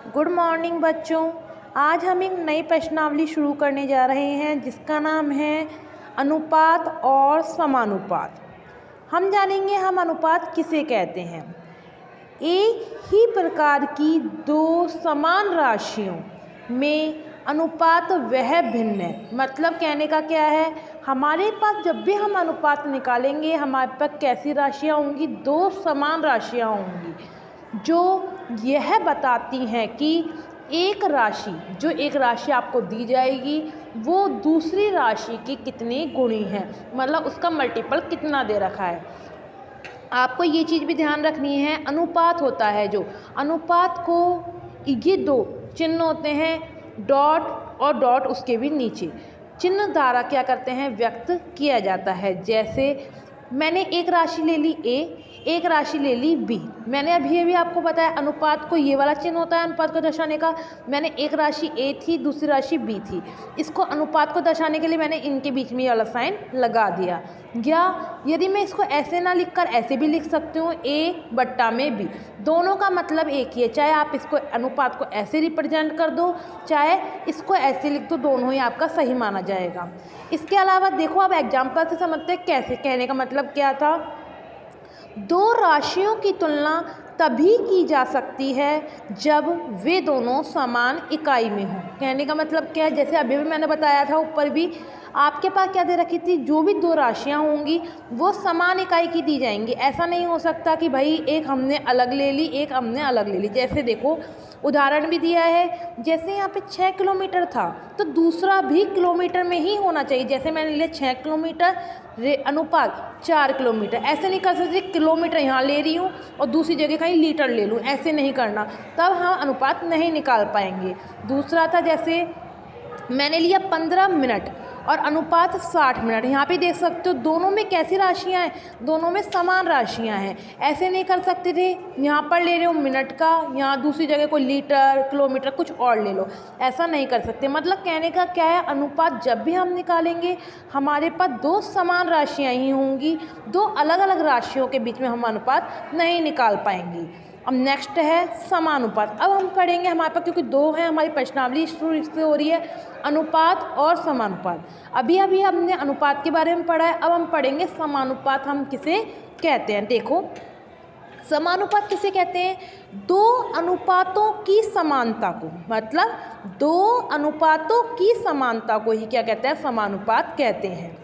Good morning बच्चों। आज हम एक नई प्रश्नावली शुरू करने जा रहे हैं जिसका नाम है अनुपात और समानुपात। हम जानेंगे हम अनुपात किसे कहते हैं। एक ही प्रकार की दो समान राशियों में अनुपात वह भिन्न है। मतलब कहने का क्या है, हमारे पास जब भी हम अनुपात निकालेंगे हमारे पास कैसी राशियाँ होंगी, दो समान राशियाँ होंगी जो यह बताती हैं कि एक राशि आपको दी जाएगी वो दूसरी राशि की कितनी गुणी है, मतलब उसका मल्टीपल कितना दे रखा है। आपको ये चीज़ भी ध्यान रखनी है, अनुपात होता है जो अनुपात को ये दो चिन्ह होते हैं, डॉट और डॉट उसके भी नीचे चिन्ह द्वारा क्या करते हैं व्यक्त किया जाता है। जैसे मैंने एक राशि ले ली ए, एक राशि ले ली बी। मैंने अभी आपको बताया अनुपात को ये वाला चिन्ह होता है अनुपात को दर्शाने का। मैंने एक राशि ए थी, दूसरी राशि बी थी, इसको अनुपात को दर्शाने के लिए मैंने इनके बीच में ये वाला साइन लगा दिया। या यदि मैं इसको ऐसे ना लिखकर ऐसे भी लिख सकती हूँ, ए बट्टा में बी, दोनों का मतलब एक ही है। चाहे आप इसको अनुपात को ऐसे रिप्रेजेंट कर दो, चाहे इसको ऐसे लिख दो, दोनों ही आपका सही माना जाएगा। इसके अलावा देखो अब एग्जाम्पल से समझते हैं कैसे। कहने का मतलब क्या था, दो राशियों की तुलना तभी की जा सकती है जब वे दोनों समान इकाई में हों। कहने का मतलब क्या है, जैसे अभी भी मैंने बताया था ऊपर भी, आपके पास क्या दे रखी थी, जो भी दो राशियां होंगी वो समान इकाई की दी जाएंगी। ऐसा नहीं हो सकता कि भाई एक हमने अलग ले ली, एक हमने अलग ले ली। जैसे देखो उदाहरण भी दिया है, जैसे यहाँ पे 6 किलोमीटर था तो दूसरा भी किलोमीटर में ही होना चाहिए। जैसे मैंने लिया 6 किलोमीटर अनुपात 4 किलोमीटर, ऐसे नहीं कर सकते किलोमीटर यहाँ ले रही हूँ और दूसरी जगह कहीं लीटर ले लूँ, ऐसे नहीं करना, तब हम अनुपात नहीं निकाल पाएंगे। दूसरा था जैसे मैंने लिया 15 मिनट और अनुपात 60 मिनट। यहाँ पे देख सकते हो दोनों में कैसी राशियाँ हैं, दोनों में समान राशियाँ हैं। ऐसे नहीं कर सकते थे यहाँ पर ले रहे हो मिनट का, यहाँ दूसरी जगह कोई लीटर किलोमीटर कुछ और ले लो, ऐसा नहीं कर सकते। मतलब कहने का क्या है, अनुपात जब भी हम निकालेंगे हमारे पास दो समान राशियाँ ही होंगी, दो अलग अलग राशियों के बीच में हम अनुपात नहीं निकाल पाएंगे। अब नेक्स्ट है समानुपात। अब हम पढ़ेंगे हमारे पास, क्योंकि दो हैं, हमारी प्रश्नावली शुरू इससे हो रही है अनुपात और समानुपात। अभी हमने अनुपात के बारे में पढ़ा है, अब हम पढ़ेंगे समानुपात हम किसे कहते हैं। देखो समानुपात किसे कहते हैं, दो अनुपातों की समानता को, मतलब दो अनुपातों की समानता को ही क्या कहते हैं, समानुपात कहते हैं।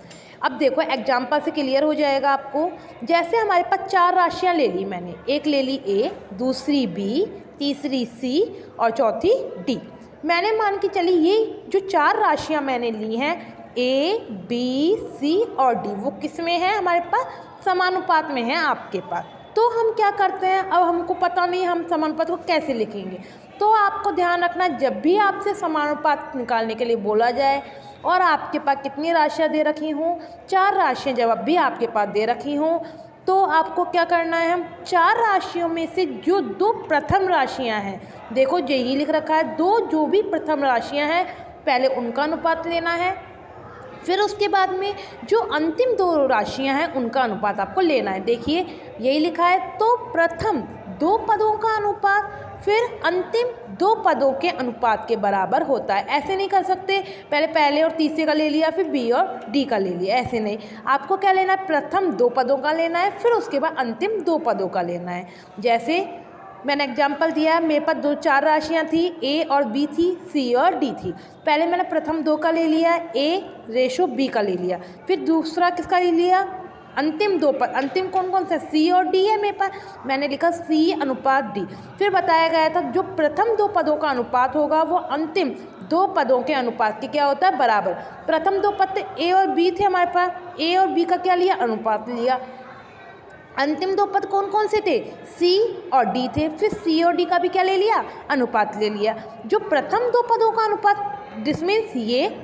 अब देखो एग्जाम्पल से क्लियर हो जाएगा आपको। जैसे हमारे पास 4 राशियाँ ले ली मैंने, एक ले ली ए, दूसरी बी, तीसरी सी और चौथी डी। मैंने मान के चली ये जो 4 राशियाँ मैंने ली हैं ए बी सी और डी, वो किस में है, हमारे पास समानुपात में है आपके पास। तो हम क्या करते हैं, अब हमको पता नहीं हम समानुपात को कैसे लिखेंगे। तो आपको ध्यान रखना, जब भी आपसे समानुपात निकालने के लिए बोला जाए और आपके पास कितनी राशियाँ दे रखी हों, 4 राशियाँ जब भी आपके पास दे रखी हों, तो आपको क्या करना है, हम 4 राशियों में से जो दो प्रथम राशियाँ हैं, देखो यही लिख रखा है, दो जो भी प्रथम राशियाँ हैं पहले उनका अनुपात लेना है, फिर उसके बाद में जो अंतिम दो राशियां हैं उनका अनुपात आपको लेना है। देखिए यही लिखा है, तो प्रथम दो पदों का अनुपात फिर अंतिम दो पदों के अनुपात के बराबर होता है। ऐसे नहीं कर सकते पहले और तीसरे का ले लिया फिर बी और डी का ले लिया, ऐसे नहीं। आपको क्या लेना है, प्रथम दो पदों का लेना है, फिर उसके बाद अंतिम दो पदों का लेना है। जैसे मैंने एग्जाम्पल दिया, मेरे पास 4 राशियाँ थी, ए और बी थी, सी और डी थी। पहले मैंने प्रथम 2 का ले लिया, ए रेशो बी का ले लिया, फिर दूसरा किसका ले लिया, अंतिम 2 पर। अंतिम कौन कौन सा, सी और डी है मेरे पास, मैंने लिखा सी अनुपात डी। फिर बताया गया था जो प्रथम 2 पदों का अनुपात होगा वो अंतिम 2 पदों के अनुपात के क्या होता है, बराबर। प्रथम 2 पद ए और बी थे हमारे पास, ए और बी का क्या लिया, अनुपात लिया। अंतिम 2 पद कौन कौन से थे, सी और डी थे, फिर सी और डी का भी क्या ले लिया, अनुपात ले लिया। जो प्रथम 2 पदों का अनुपात दिस मीन्स ये,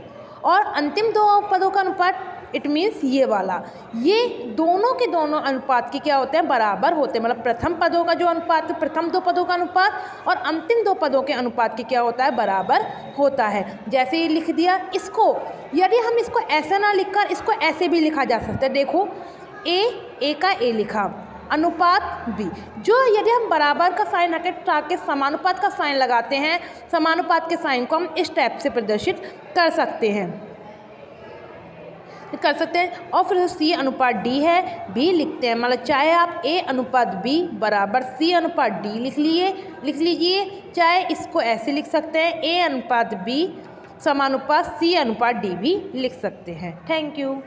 और अंतिम 2 पदों का अनुपात इट मीन्स ये वाला, ये दोनों के दोनों अनुपात के क्या होते हैं, बराबर होते हैं। मतलब प्रथम पदों का जो अनुपात, प्रथम 2 पदों का अनुपात और अंतिम 2 पदों के अनुपात के क्या होता है, बराबर होता है। जैसे ये लिख दिया, इसको यदि हम इसको ऐसा ना लिखकर इसको ऐसे भी लिखा जा सकता है। देखो ए का ए लिखा, अनुपात बी। जो यदि हम बराबर का साइन हटा के समानुपात का साइन लगाते हैं, समानुपात के साइन को हम इस टाइप से प्रदर्शित कर सकते हैं और फिर सी अनुपात डी है, बी लिखते हैं। मतलब चाहे आप ए अनुपात बी बराबर सी अनुपात डी लिख लीजिए, चाहे इसको ऐसे लिख सकते हैं, ए अनुपात बी समानुपात सी अनुपात डी भी लिख सकते हैं। Thank you.